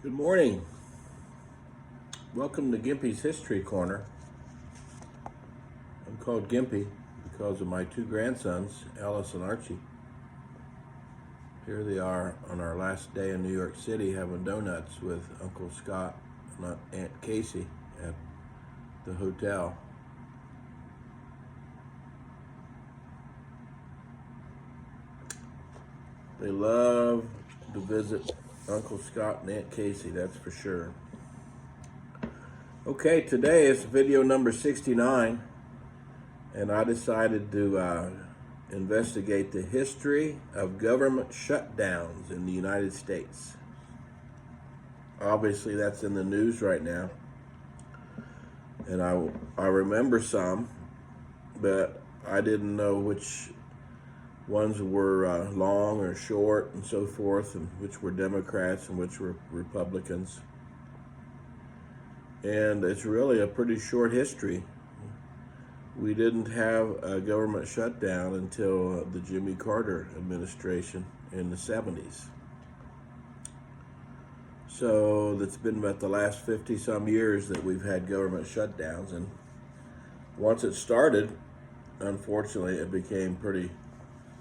Good morning. Welcome to Gimpy's History Corner. I'm called Gimpy because of my two grandsons, Alice and Archie. Here they are on our last day in New York City having donuts with Uncle Scott and Aunt Casey at the hotel. They love to visit Uncle Scott and Aunt Casey, that's for sure. Okay, today is video number 69, and I decided to investigate the history of government shutdowns in the United States. Obviously, that's in the news right now, and I remember some, but I didn't know which ones were long or short and so forth, and which were Democrats and which were Republicans. And it's really a pretty short history. We didn't have a government shutdown until the Jimmy Carter administration in the 70s. So it's been about the last 50 some years that we've had government shutdowns, and once it started, unfortunately, it became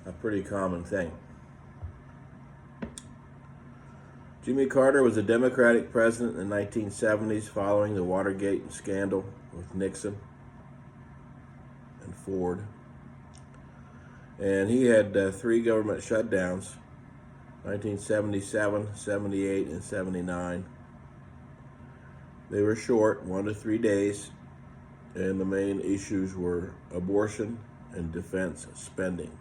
a pretty common thing. Jimmy Carter was a Democratic president in the 1970s following the Watergate scandal with Nixon and Ford. And he had three government shutdowns, 1977, 78, and 79. They were short, 1 to 3 days, and the main issues were abortion and defense spending.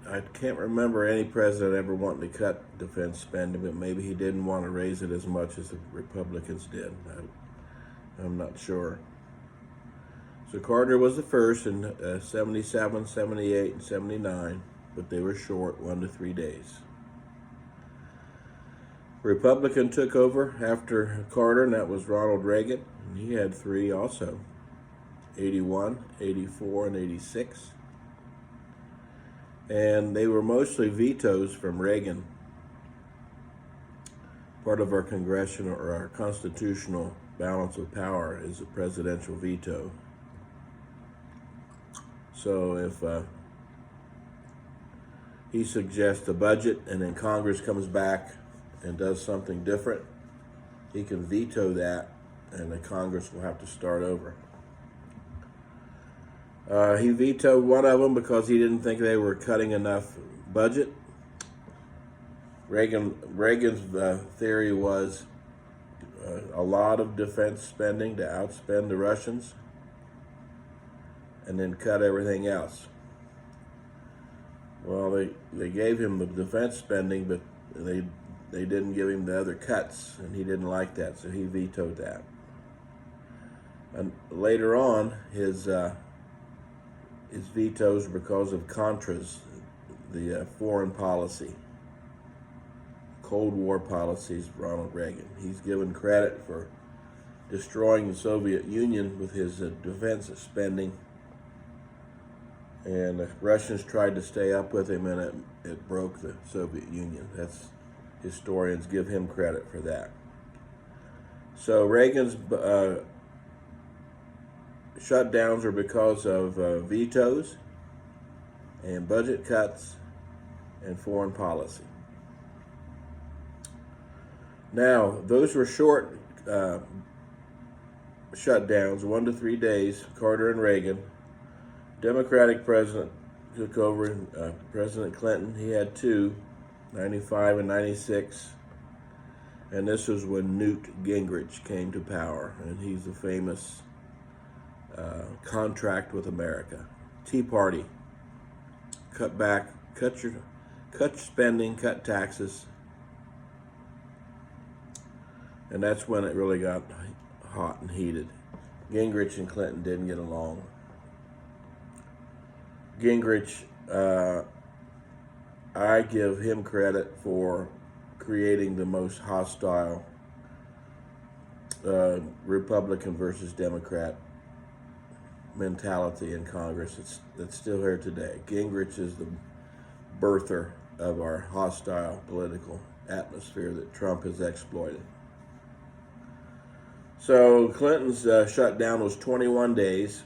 I can't remember any president ever wanting to cut defense spending, but maybe he didn't want to raise it as much as the Republicans did. I'm not sure. So Carter was the first in 77, 78, and 79, but they were short, 1 to 3 days. Republican took over after Carter, and that was Ronald Reagan. And he had three also, 81, 84, and 86. And they were mostly vetoes from Reagan. Part of our congressional or our constitutional balance of power is a presidential veto. So if he suggests a budget and then Congress comes back and does something different, he can veto that, and the Congress will have to start over. He vetoed one of them because he didn't think they were cutting enough budget. Reagan's theory was a lot of defense spending to outspend the Russians, and then cut everything else. Well, they gave him the defense spending, but they didn't give him the other cuts, and he didn't like that, so he vetoed that. And later on, his vetoes were because of Contras, the foreign policy, Cold War policies of Ronald Reagan. He's given credit for destroying the Soviet Union with his defense spending, and the Russians tried to stay up with him, and it broke the Soviet Union. Historians give him credit for that. So Reagan's shutdowns are because of vetoes and budget cuts and foreign policy. Now, those were short shutdowns, 1 to 3 days, Carter and Reagan. Democratic president took over, President Clinton. He had two, 95 and 96. And this was when Newt Gingrich came to power, and he's the famous contract with America. Tea Party. Cut spending, cut taxes. And that's when it really got hot and heated. Gingrich and Clinton didn't get along. Gingrich, I give him credit for creating the most hostile Republican versus Democrat mentality in Congress that's still here today. Gingrich is the birther of our hostile political atmosphere that Trump has exploited. So Clinton's shutdown was 21 days,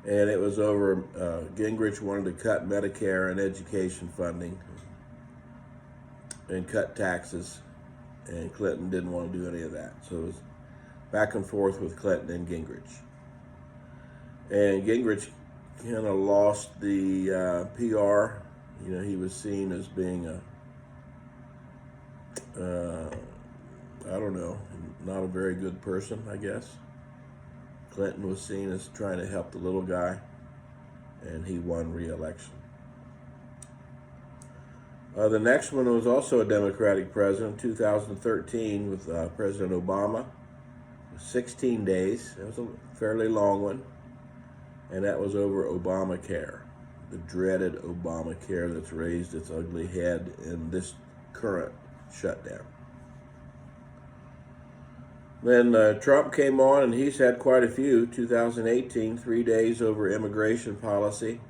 and it was over. Gingrich wanted to cut Medicare and education funding and cut taxes, and Clinton didn't want to do any of that. So it was back and forth with Clinton and Gingrich. And Gingrich kind of lost the PR. You know, he was seen as being I don't know, not a very good person, I guess. Clinton was seen as trying to help the little guy, and he won re-election. The next one was also a Democratic president, 2013, with President Obama. 16 days. It was a fairly long one. And that was over Obamacare, the dreaded Obamacare that's raised its ugly head in this current shutdown. Then Trump came on, and he's had quite a few. 2018, 3 days over immigration policy.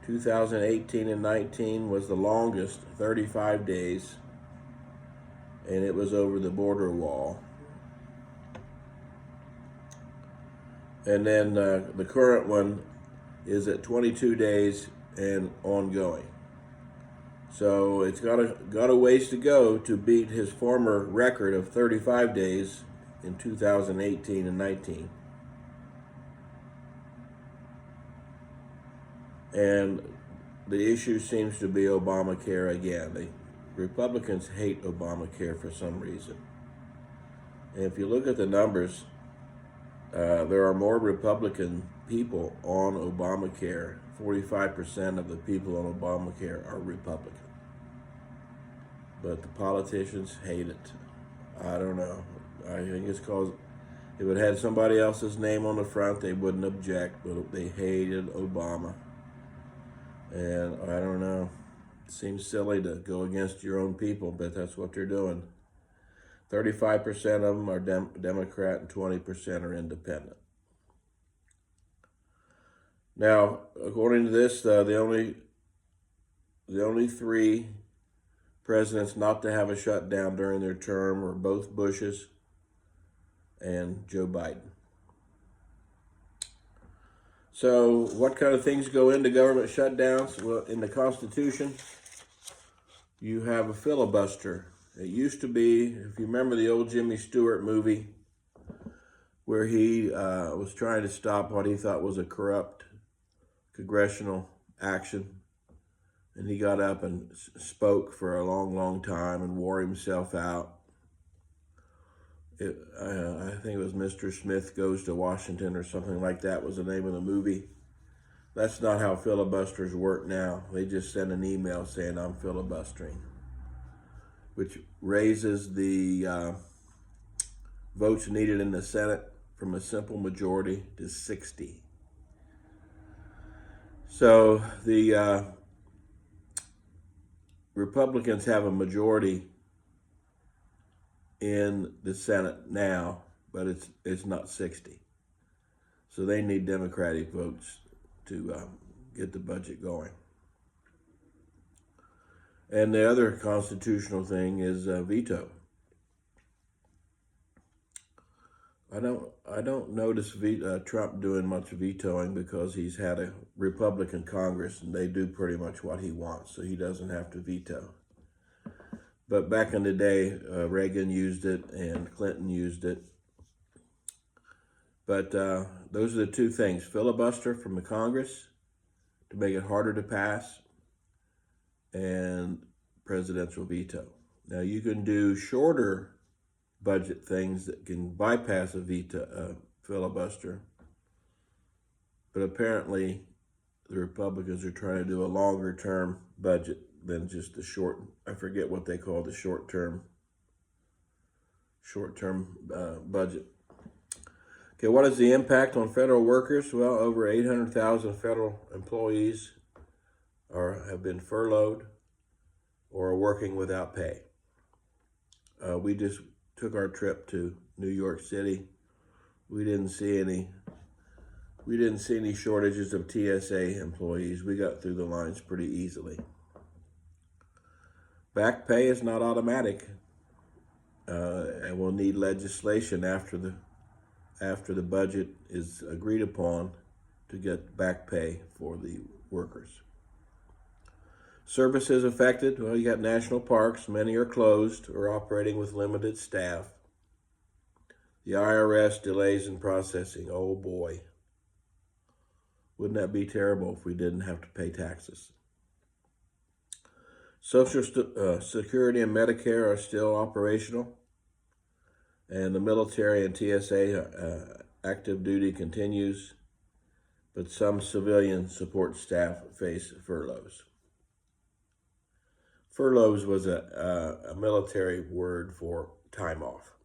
2018 and 19 was the longest, 35 days, and it was over the border wall. And then the current one is at 22 days and ongoing. So it's got a ways to go to beat his former record of 35 days in 2018 and 19. And the issue seems to be Obamacare again. The Republicans hate Obamacare for some reason. And if you look at the numbers, there are more Republican people on Obamacare. 45% of the people on Obamacare are Republican. But the politicians hate it. I don't know. I think it's because if it had somebody else's name on the front, they wouldn't object, but they hated Obama. And I don't know. It seems silly to go against your own people, but that's what they're doing. 35% of them are Democrat and 20% are independent. Now, according to this, the only three presidents not to have a shutdown during their term were both Bushes and Joe Biden. So what kind of things go into government shutdowns? Well, in the Constitution, you have a filibuster. It used to be, if you remember the old Jimmy Stewart movie, where he was trying to stop what he thought was a corrupt congressional action. And he got up and spoke for a long, long time and wore himself out. I think it was Mr. Smith Goes to Washington or something like that was the name of the movie. That's not how filibusters work now. They just send an email saying, I'm filibustering, which raises the votes needed in the Senate from a simple majority to 60. So the Republicans have a majority in the Senate now, but it's not 60. So they need Democratic votes to get the budget going. And the other constitutional thing is veto. I don't notice Trump doing much vetoing because he's had a Republican Congress and they do pretty much what he wants, so he doesn't have to veto. But back in the day, Reagan used it and Clinton used it. But those are the two things: filibuster from the Congress to make it harder to pass, and presidential veto. Now you can do shorter budget things that can bypass a veto filibuster, but apparently the Republicans are trying to do a longer term budget than just the short, I forget what they call the short-term budget. Okay, what is the impact on federal workers? Well, over 800,000 federal employees have been furloughed or are working without pay. We just took our trip to New York City. We didn't see any We didn't see any shortages of TSA employees. We got through the lines pretty easily. Back pay is not automatic, and we'll need legislation after the budget is agreed upon to get back pay for the workers. Services affected, well, you got national parks. Many are closed or operating with limited staff. The IRS delays in processing. Oh boy. Wouldn't that be terrible if we didn't have to pay taxes? Social Security and Medicare are still operational, and the military and TSA active duty continues, but some civilian support staff face furloughs. Furloughs was a military word for time off.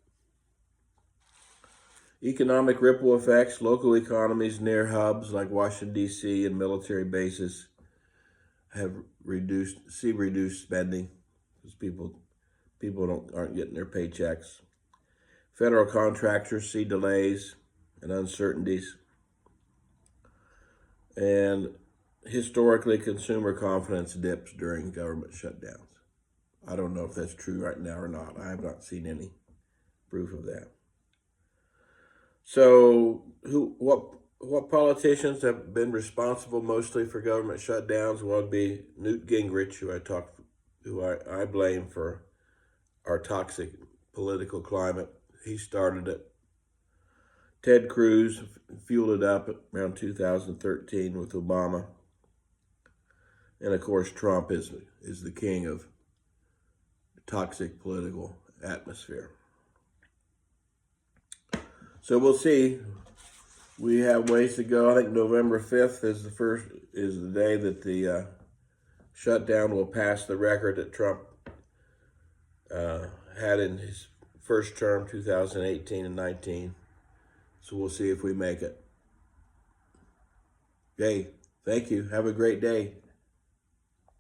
Economic ripple effects. Local economies near hubs like Washington, D.C. and military bases have reduced spending because people aren't getting their paychecks. Federal contractors see delays and uncertainties. And historically, consumer confidence dips during government shutdowns. I don't know if that's true right now or not. I have not seen any proof of that. So, what politicians have been responsible mostly for government shutdowns? Well, it'd be Newt Gingrich, who I blame for our toxic political climate. He started it. Ted Cruz fueled it up around 2013 with Obama. And of course, Trump is the king of the toxic political atmosphere. So we'll see. We have ways to go. I think November 5th is the day that the shutdown will pass the record that Trump had in his first term, 2018 and 19. So we'll see if we make it. Okay, thank you. Have a great day.